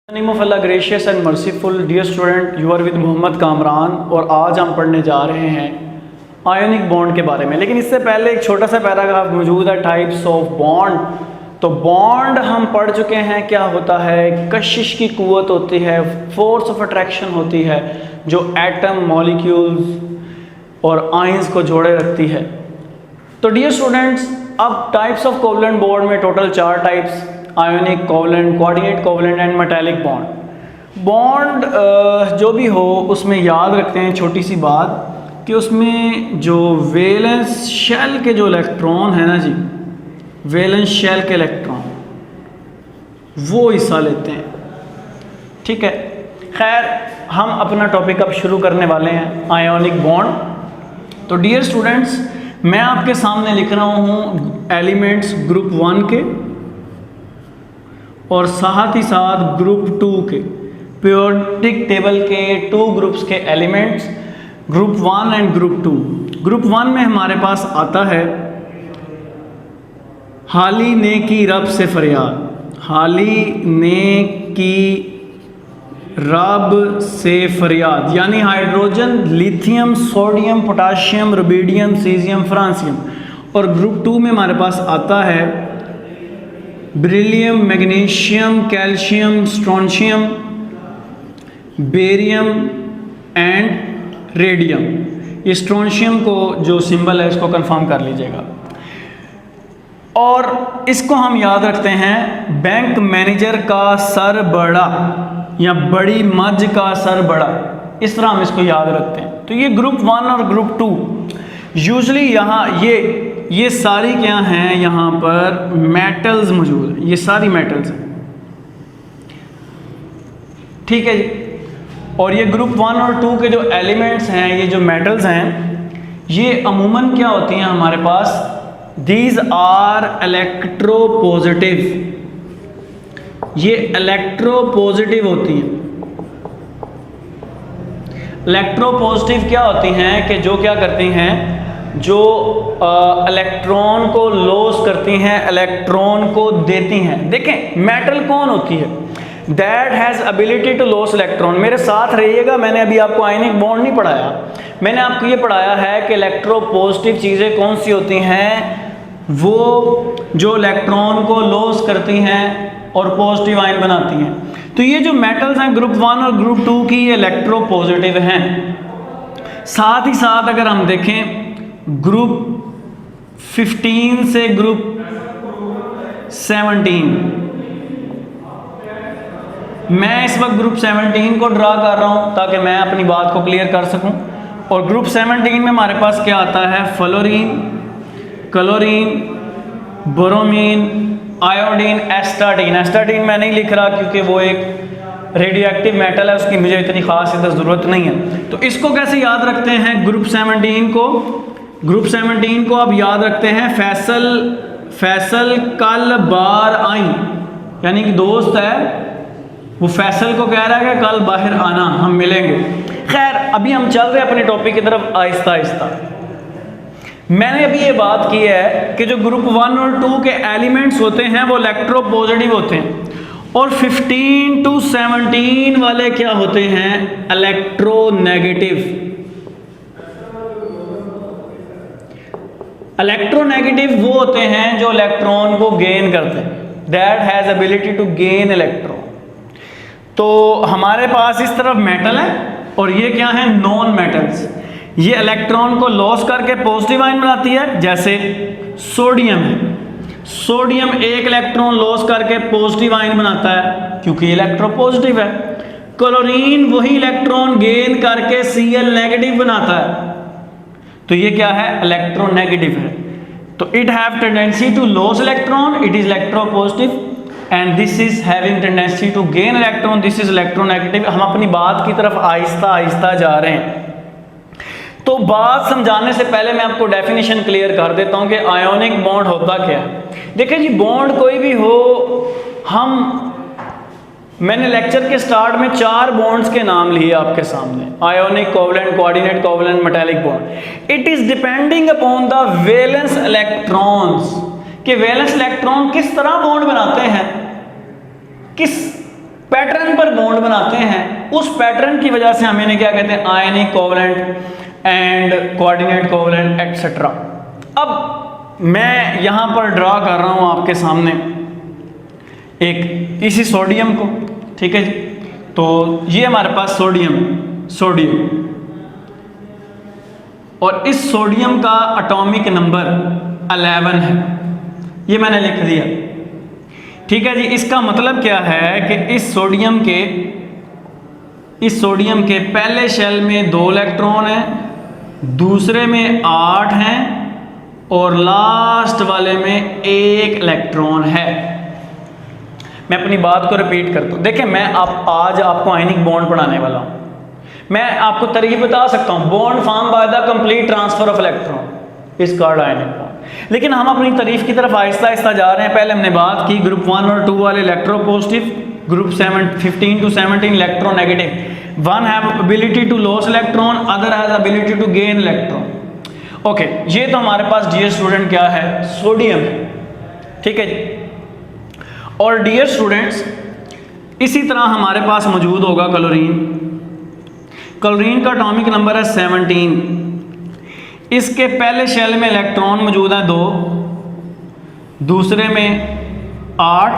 Name of Allah gracious and merciful dear student, you are with Mohammad Kamran और आज हम पढ़ने जा रहे हैं आयोनिक बॉन्ड के बारे में। लेकिन इससे पहले एक छोटा सा पैराग्राफ मौजूद है टाइप्स ऑफ बॉन्ड। तो बॉन्ड हम पढ़ चुके हैं, क्या होता है, कशिश की कुव्वत होती है, फोर्स ऑफ अट्रैक्शन होती है जो एटम मॉलिक्यूल्स और आयंस को जोड़े रखती है। तो डियर स्टूडेंट्स, अब टाइप्स ऑफ कोवलेंट बॉन्ड में total 4 types: ionic, covalent, coordinate covalent and metallic bond. Bond जो भी हो उसमें याद रखते हैं छोटी सी बात कि उसमें जो वैलेंस शेल के जो इलेक्ट्रॉन है ना जी, वैलेंस शेल के इलेक्ट्रॉन वो हिस्सा लेते हैं। ठीक है, खैर हम अपना टॉपिक अब शुरू करने वाले हैं, आयोनिक बॉन्ड। तो डियर स्टूडेंट्स, मैं आपके सामने लिख रहा हूँ एलिमेंट्स ग्रुप 1 के और साथ ही साथ ग्रुप 2 के, पीरियोडिक टेबल के 2 ग्रुप्स के elements, group 1 and group 2। Group 1 में हमारे पास आता है हाली ने की रब से फरियाद, हाली ने की रब से फरियाद, यानी hydrogen, lithium, sodium, potassium, rubidium, caesium, francium. और ग्रुप 2 में हमारे पास आता है beryllium, magnesium, calcium, strontium, barium and radium. ये स्ट्रोंशियम को जो सिंबल है इसको कंफर्म कर लीजिएगा। और इसको हम याद रखते हैं बैंक मैनेजर का सर बड़ा या बड़ी मज का सर बड़ा, इस तरह हम इसको याद रखते हैं। तो ये ग्रुप 1 और ग्रुप 2 यूजली यहाँ ये सारी क्या हैं, यहाँ पर मेटल्स मौजूद हैं, ये सारी मेटल्स हैं। ठीक है जी। और ये ग्रुप 1 और 2 के जो एलिमेंट्स हैं, ये जो मेटल्स हैं, ये अमूमन क्या होती हैं हमारे पास, दीज आर इलेक्ट्रोपॉजिटिव, ये इलेक्ट्रोपॉजिटिव होती हैं। इलेक्ट्रोपॉजिटिव क्या होती हैं कि जो क्या करती हैं, जो इलेक्ट्रॉन को लॉस करती हैं, इलेक्ट्रॉन को देती हैं। देखें मेटल कौन होती है, that has ability to loss electron. मेरे साथ रहिएगा, मैंने अभी आपको आयनिक बॉन्ड नहीं पढ़ाया, मैंने आपको ये पढ़ाया है कि इलेक्ट्रोपॉजिटिव चीज़ें कौन सी होती हैं, वो जो इलेक्ट्रॉन को लॉस करती हैं और पॉजिटिव आयन बनाती हैं। तो ये जो मेटल्स हैं ग्रुप 1 और ग्रुप 2 की, ये इलेक्ट्रोपॉजिटिव हैं। साथ ही साथ अगर हम देखें ग्रुप 15 से ग्रुप 17, मैं इस वक्त ग्रुप 17 को ड्रा कर रहा हूं ताकि मैं अपनी बात को क्लियर कर सकूं। और ग्रुप 17 में हमारे पास क्या आता है, fluorine, chlorine, bromine, iodine, astatine. Astatine मैं नहीं लिख रहा क्योंकि वो एक रेडियो एक्टिव मेटल है, उसकी मुझे इतनी खास ज़रूरत नहीं है। तो इसको कैसे याद रखते हैं, ग्रुप 17 को, ग्रुप 17 को आप याद रखते हैं फैसल कल बार आई, यानी कि दोस्त है वो फैसल को कह रहा है कि कल बाहर आना, हम मिलेंगे। खैर अभी हम चल रहे हैं अपने टॉपिक की तरफ आहिस्ता आहिस्ता। मैंने अभी ये बात की है कि जो ग्रुप 1 और 2 के एलिमेंट्स होते हैं वो इलेक्ट्रोपॉजिटिव होते हैं, और 15 to 17 वाले क्या होते हैं, इलेक्ट्रोनेगेटिव। इलेक्ट्रोनेगेटिव वो होते हैं जो इलेक्ट्रॉन को गेन करते हैं, that has ability to gain electron. तो हमारे पास इस तरफ मेटल है और ये क्या है, नॉन मेटल्स। ये इलेक्ट्रॉन को लॉस करके पॉजिटिव आयन बनाती है, जैसे सोडियम है, सोडियम एक इलेक्ट्रॉन लॉस करके पॉजिटिव आयन बनाता है क्योंकि इलेक्ट्रोपॉजिटिव है। क्लोरीन वही इलेक्ट्रॉन गेन करके Cl नेगेटिव बनाता है, तो ये क्या है, इलेक्ट्रोनेगेटिव है। तो it have tendency to loss electron, it is electropositive, and this is having tendency to gain electron, this is electronegative. हम अपनी बात की तरफ आहिस्ता आहिस्ता जा रहे हैं। तो बात समझाने से पहले मैं आपको डेफिनेशन क्लियर कर देता हूं कि आयोनिक बॉन्ड होता क्या है। देखिए जी, बॉन्ड कोई भी हो, मैंने लेक्चर के स्टार्ट में 4 बॉन्ड्स के नाम लिए आपके सामने, ionic, covalent, coordinate covalent, metallic bond. It is depending upon the valence electrons, कि वैलेंस इलेक्ट्रॉन किस तरह बॉन्ड बनाते हैं, किस पैटर्न पर बॉन्ड बनाते हैं, उस पैटर्न की वजह से हम इन्हें क्या कहते हैं, ionic covalent and coordinate covalent etcetera. अब मैं यहां पर ड्रा कर रहा हूं आपके सामने एक इसी सोडियम को, ठीक है जी। तो ये हमारे पास सोडियम और इस सोडियम का एटॉमिक नंबर 11 है, ये मैंने लिख दिया, ठीक है जी। इसका मतलब क्या है कि इस सोडियम के पहले शेल में 2 इलेक्ट्रॉन हैं, दूसरे में 8 हैं और लास्ट वाले में 1 इलेक्ट्रॉन है। मैं अपनी बात को रिपीट करता हूँ। देखिए मैं आज आपको आयनिक बॉन्ड पढ़ाने वाला हूँ। मैं आपको तरीके बता सकता हूँ, bond form by the complete transfer of electron is called ionic bond. लेकिन हम अपनी तारीफ की तरफ आहिस्ता आहिस्ता जा रहे हैं। पहले हमने बात की ग्रुप 1 और 2 वाले electropositive, group 15 to 17 electronegative. One have ability to loss electron, other has ability to gain electron. Okay, ये तो हमारे पास डियर स्टूडेंट क्या है, सोडियम है, ठीक है जी। और डियर स्टूडेंट्स इसी तरह हमारे पास मौजूद होगा क्लोरीन का एटॉमिक नंबर है 17। इसके पहले शेल में इलेक्ट्रॉन मौजूद है 2, दूसरे में 8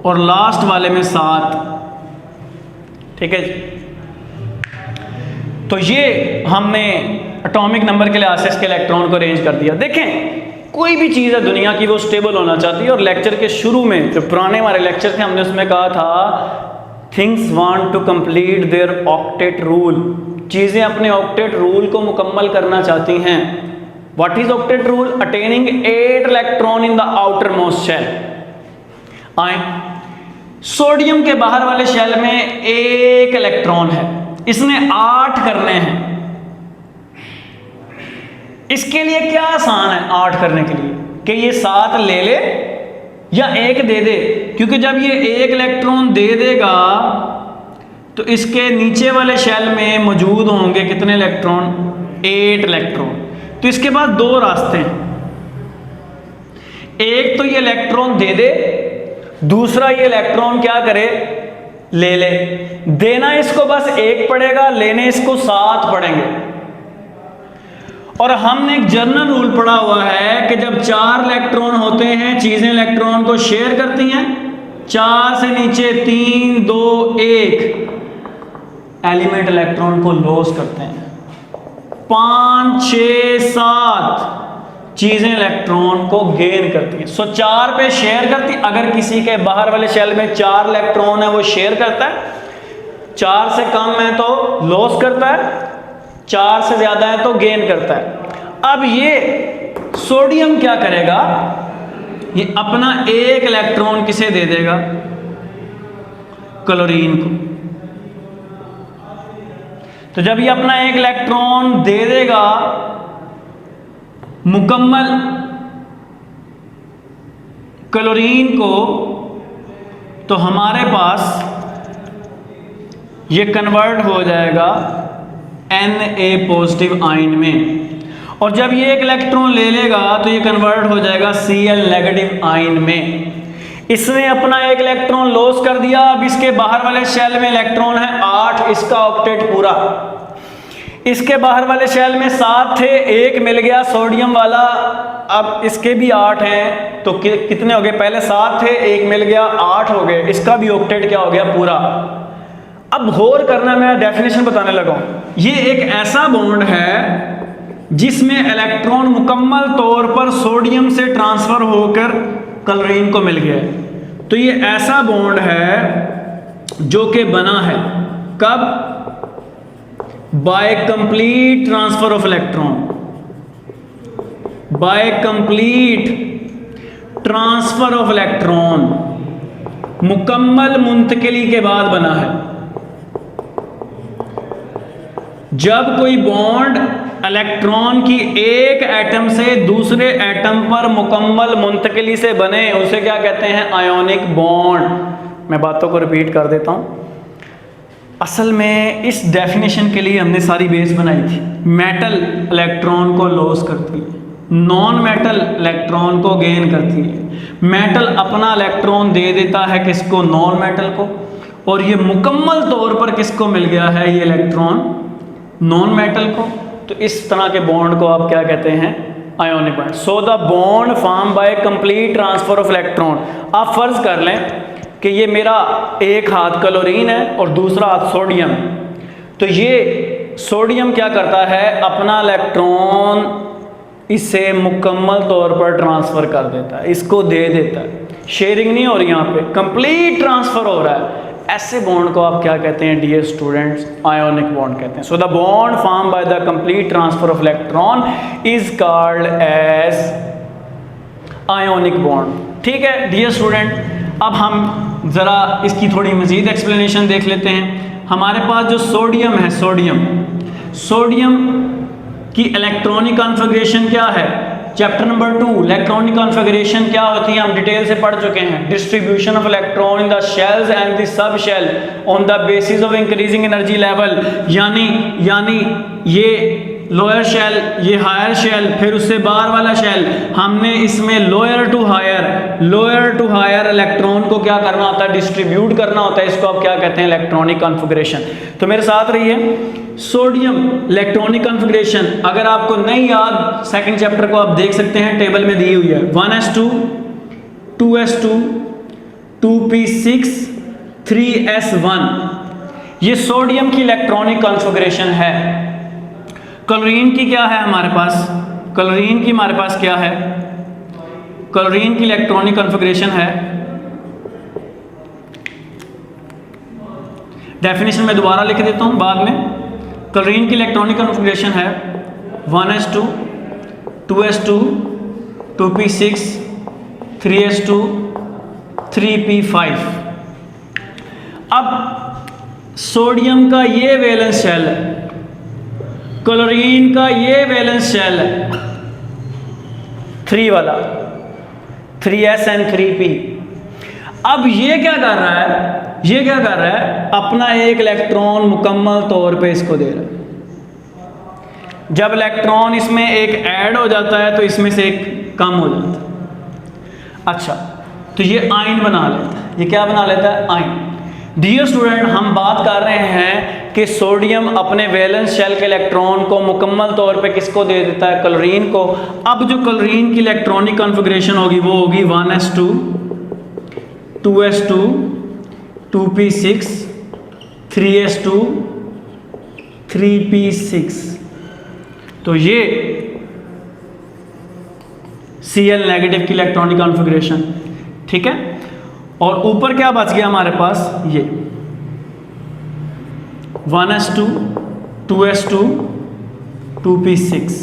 और लास्ट वाले में 7, ठीक है जी। तो ये हमने एटॉमिक नंबर के लिहाज से इसके इलेक्ट्रॉन को अरेंज कर दिया। देखें कोई भी चीज़ है दुनिया की वो स्टेबल होना चाहती है, और लेक्चर के शुरू में जो पुराने हमारे लेक्चर थे हमने उसमें कहा था things want to complete their octet rule, चीज़ें अपने ऑक्टेट रूल को मुकम्मल करना चाहती हैं। What is octet rule? Attaining 8 electron in the outer most shell. आए सोडियम के बाहर वाले शेल में 1 इलेक्ट्रॉन है, इसने 8 करने हैं। इसके लिए क्या आसान है 8 करने के लिए कि ये 7 ले ले या 1 दे दे, क्योंकि जब ये 1 इलेक्ट्रॉन दे देगा तो इसके नीचे वाले शेल में मौजूद होंगे कितने इलेक्ट्रॉन, 8 इलेक्ट्रॉन। तो इसके पास 2 रास्ते हैं, एक तो ये इलेक्ट्रॉन दे दे, दूसरा ये इलेक्ट्रॉन क्या करे, ले ले। देना इसको बस 1 पड़ेगा, लेने इसको 7 पड़ेंगे। और हमने एक जनरल रूल पढ़ा हुआ है कि जब 4 इलेक्ट्रॉन होते हैं चीजें इलेक्ट्रॉन को शेयर करती हैं, 4 से नीचे 3 2 1 एलिमेंट इलेक्ट्रॉन को लॉस करते हैं। 5 6 7 चीजें इलेक्ट्रॉन को गेन करती हैं। सो 4 पे शेयर करती, अगर किसी के बाहर वाले शेल में 4 इलेक्ट्रॉन है वो शेयर करता है, 4 से कम है तो लॉस करता है, 4 से ज्यादा है तो गेन करता है। अब ये सोडियम क्या करेगा, ये अपना 1 इलेक्ट्रॉन किसे दे देगा, क्लोरीन को। तो जब ये अपना 1 इलेक्ट्रॉन दे देगा मुकम्मल क्लोरीन को, तो हमारे पास ये कन्वर्ट हो जाएगा Na पॉजिटिव आयन में। और जब ये 1 इलेक्ट्रॉन ले लेगा तो ये कन्वर्ट हो जाएगा Cl नेगेटिव आयन में। इसने अपना 1 इलेक्ट्रॉन लॉस कर दिया। अब इसके बाहर वाले शेल में इलेक्ट्रॉन है 8, इसका ऑक्टेट पूरा। इसके बाहर वाले शेल में 7 थे, 1 मिल गया सोडियम वाला, अब इसके भी 8 हैं तो कितने हो गए, पहले 7 थे 1 मिल गया 8 हो गए, इसका भी ऑक्टेट क्या हो गया, पूरा। अब गौर करना, मैं डेफिनेशन बताने लगा हूं। ये एक ऐसा बॉन्ड है जिसमें इलेक्ट्रॉन मुकम्मल तौर पर सोडियम से ट्रांसफर होकर क्लोरीन को मिल गया है। तो ये ऐसा बॉन्ड है जो कि बना है कब, by complete transfer of electron, by complete transfer of electron, मुकम्मल मुंतकिली के बाद बना है। जब कोई बॉन्ड इलेक्ट्रॉन की एक एटम से दूसरे एटम पर मुकम्मल मुंतकिली से बने उसे क्या कहते हैं, आयोनिक बॉन्ड। मैं बातों को रिपीट कर देता हूं। असल में इस डेफिनेशन के लिए हमने सारी बेस बनाई थी। मेटल इलेक्ट्रॉन को लॉस करती है, नॉन मेटल इलेक्ट्रॉन को गेन करती है। मेटल अपना इलेक्ट्रॉन दे देता है किसको, नॉन मेटल को, और ये मुकम्मल तौर पर किसको मिल गया है ये इलेक्ट्रॉन, नॉन मेटल को। तो इस तरह के बॉन्ड को आप क्या कहते हैं, ionic bond. So the bond form bye complete transfer of electron. आप फर्ज कर लें कि ये मेरा एक हाथ क्लोरीन है और दूसरा हाथ सोडियम, तो ये सोडियम क्या करता है, अपना इलेक्ट्रॉन इसे मुकम्मल तौर पर ट्रांसफ़र कर देता है, इसको दे देता है, शेयरिंग नहीं हो रही, यहाँ पे कंप्लीट ट्रांसफ़र हो रहा है। ऐसे बॉन्ड को आप क्या कहते हैं डियर स्टूडेंट्स, आयोनिक बॉन्ड कहते हैं। So the bond form by the complete transfer of electron is called as ionic bond. ठीक है डियर स्टूडेंट, अब हम ज़रा इसकी थोड़ी मज़ीद एक्सप्लेनेशन देख लेते हैं। हमारे पास जो सोडियम है, सोडियम की इलेक्ट्रॉनिक कॉन्फ़िगरेशन क्या है, चैप्टर नंबर 2 इलेक्ट्रॉनिक कॉन्फ़िगरेशन क्या होती है हम डिटेल से पढ़ चुके हैं। Distribution of electron in the shells and the sub shell on the basis of increasing energy level, यानी ये लोअर शेल, ये हायर शेल, फिर उससे बाहर वाला शेल, हमने इसमें लोअर टू हायर इलेक्ट्रॉन को क्या करना होता है, डिस्ट्रीब्यूट करना होता है। इसको आप क्या कहते हैं, इलेक्ट्रॉनिक कॉन्फ़िगरेशन। तो मेरे साथ रहिए, सोडियम इलेक्ट्रॉनिक कॉन्फ़िगरेशन अगर आपको नहीं याद, सेकंड चैप्टर को आप देख सकते हैं, टेबल में दी हुई है 1s2 2s2 2p6 3s1, ये सोडियम की इलेक्ट्रॉनिक कॉन्फ़िगरेशन है। क्लोरीन की क्या है हमारे पास, क्लोरीन की हमारे पास क्या है, क्लोरीन की इलेक्ट्रॉनिक कॉन्फ़िगरेशन है, डेफिनेशन में दोबारा लिख देता हूं बाद में। क्लोरीन की इलेक्ट्रॉनिक कॉन्फ़िगरेशन है 1s2 2s2 2p6 3s2 3p5। अब सोडियम का ये वैलेंस शेल है, क्लोरीन का ये वैलेंस शेल है 3 वाला 3s3p। अब ये क्या कर रहा है, अपना एक इलेक्ट्रॉन मुकम्मल तौर पे इसको दे रहा है। जब इलेक्ट्रॉन इसमें एक ऐड हो जाता है तो इसमें से एक कम हो जाता है। अच्छा, तो ये आयन बना लेता है, ये क्या बना लेता है, आयन। डियर स्टूडेंट, हम बात कर रहे हैं कि सोडियम अपने वैलेंस शेल के इलेक्ट्रॉन को मुकम्मल तौर पे किसको दे देता है, क्लोरीन को। अब जो क्लोरीन की इलेक्ट्रॉनिक कॉन्फ़िगरेशन होगी वो होगी 1s2 2s2 2p6 3s2 3p6। तो ये Cl नेगेटिव की इलेक्ट्रॉनिक कॉन्फ़िगरेशन, ठीक है। और ऊपर क्या बच गया हमारे पास, ये 1s2 2s2 2p6।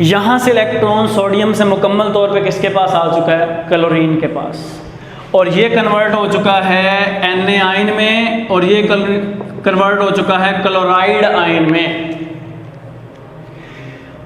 यहां से इलेक्ट्रॉन सोडियम से मुकम्मल तौर पे किसके पास आ चुका है, क्लोरीन के पास, और ये कन्वर्ट हो चुका है Na आयन में, और ये कन्वर्ट हो चुका है क्लोराइड आयन में।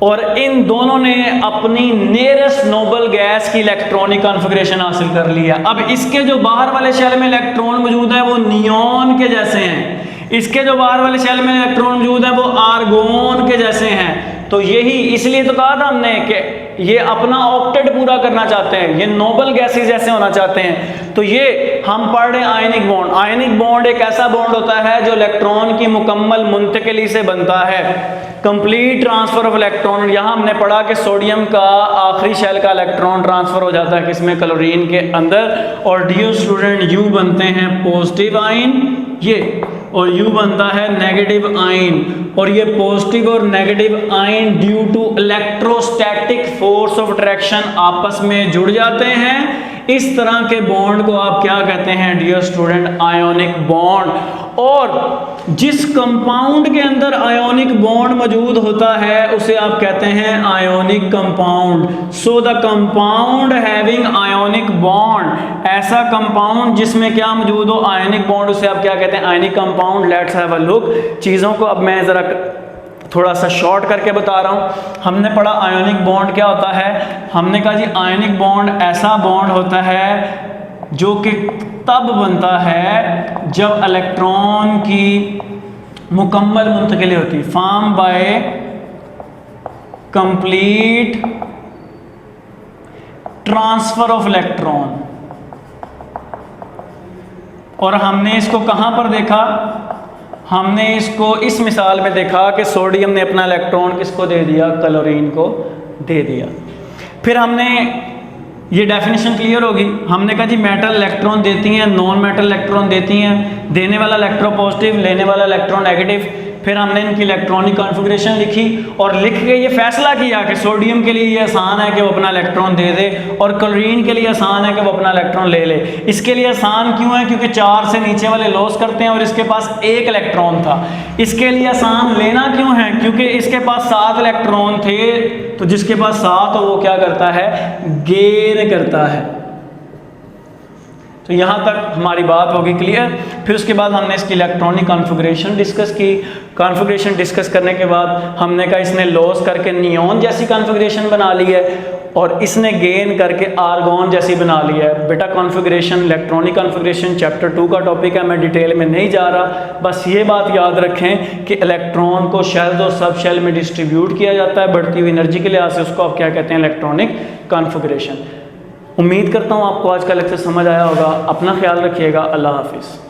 और इन दोनों ने अपनी नियरेस्ट नोबल गैस की इलेक्ट्रॉनिक कॉन्फ़िगरेशन हासिल कर ली है। अब इसके जो बाहर वाले शेल में इलेक्ट्रॉन मौजूद है वो नियॉन के जैसे हैं, इसके जो बाहर वाले शेल में इलेक्ट्रॉन मौजूद है वो आर्गोन के जैसे हैं। तो यही इसलिए तो कहा था हमने कि ये अपना ऑक्टेट पूरा करना चाहते हैं, ये नोबल गैसेस जैसे होना चाहते हैं। तो ये हम पढ़ रहे हैं आयनिक बॉन्ड। आयनिक बॉन्ड एक ऐसा बॉन्ड होता है जो इलेक्ट्रॉन की मुकम्मल मुंतकिली से बनता है, कंप्लीट ट्रांसफर ऑफ इलेक्ट्रॉन। यहाँ हमने पढ़ा कि सोडियम का आखिरी शेल का इलेक्ट्रॉन ट्रांसफर हो जाता है किसमें, क्लोरीन के अंदर। और डियर स्टूडेंट, यू बनते हैं पॉजिटिव आयन ये, और यू बनता है नेगेटिव आयन। और ये पॉजिटिव और negative ion due to electrostatic force of attraction आपस में जुड़ जाते हैं। इस तरह के बॉन्ड को आप क्या कहते हैं डियर स्टूडेंट, आयोनिक बॉन्ड। और जिस कंपाउंड के अंदर आयोनिक बॉन्ड मौजूद होता है उसे आप कहते हैं ionic compound. So the compound having ionic bond, ऐसा कंपाउंड जिसमें क्या मौजूद हो, आयोनिक बॉन्ड, उसे आप क्या कहते हैं, ionic compound. Let's have a look. चीज़ों को अब मैं ज़रा थोड़ा सा शॉर्ट करके बता रहा हूँ। हमने पढ़ा आयोनिक बॉन्ड क्या होता है, हमने कहा जी आयोनिक बॉन्ड ऐसा बॉन्ड होता है जो कि तब बनता है जब इलेक्ट्रॉन की मुकम्मल मुंतकिली होती, form by complete transfer of electron. और हमने इसको कहां पर देखा? हमने इसको इस मिसाल में देखा कि सोडियम ने अपना इलेक्ट्रॉन किसको दे दिया? क्लोरीन को दे दिया। फिर हमने ये डेफिनेशन क्लियर होगी। हमने कहा जी मेटल इलेक्ट्रॉन देती हैं, नॉन मेटल इलेक्ट्रॉन देती हैं, देने वाला इलेक्ट्रो पॉजिटिव, लेने वाला इलेक्ट्रॉन नेगेटिव। फिर हमने इनकी इलेक्ट्रॉनिक कॉन्फ़िगरेशन लिखी और लिख के ये फैसला किया कि सोडियम के लिए ये आसान है कि वो अपना इलेक्ट्रॉन दे दे और क्लोरीन के लिए आसान है कि वो अपना इलेक्ट्रॉन ले ले। इसके लिए आसान क्यों है? क्योंकि 4 से नीचे वाले लॉस करते हैं और इसके पास 1 इलेक्ट्रॉन था। इसके लिए आसान लेना क्यों है? क्योंकि इसके पास 7 इलेक्ट्रॉन थे, तो जिसके पास 7 हो वो क्या करता है? गेन करता है। तो यहाँ तक हमारी बात होगी क्लियर। फिर उसके बाद हमने इसकी इलेक्ट्रॉनिक कॉन्फ़िगरेशन डिस्कस की। कॉन्फ़िगरेशन डिस्कस करने के बाद हमने कहा इसने लॉस करके नियॉन जैसी कॉन्फ़िगरेशन बना ली है और इसने गेन करके आर्गॉन जैसी बना ली है। बेटा कॉन्फ़िगरेशन, इलेक्ट्रॉनिक कॉन्फ़िगरेशन चैप्टर 2 का टॉपिक है, मैं डिटेल में नहीं जा रहा। बस ये बात याद रखें कि इलेक्ट्रॉन को शेल्स और सब शेल में डिस्ट्रीब्यूट किया जाता है बढ़ती हुई एनर्जी के लिहाज से। उसको आप क्या कहते हैं? Electronic configuration. उम्मीद करता हूँ आपको आज का लेक्चर समझ आया होगा। अपना ख्याल रखिएगा। अल्लाह हाफिज़।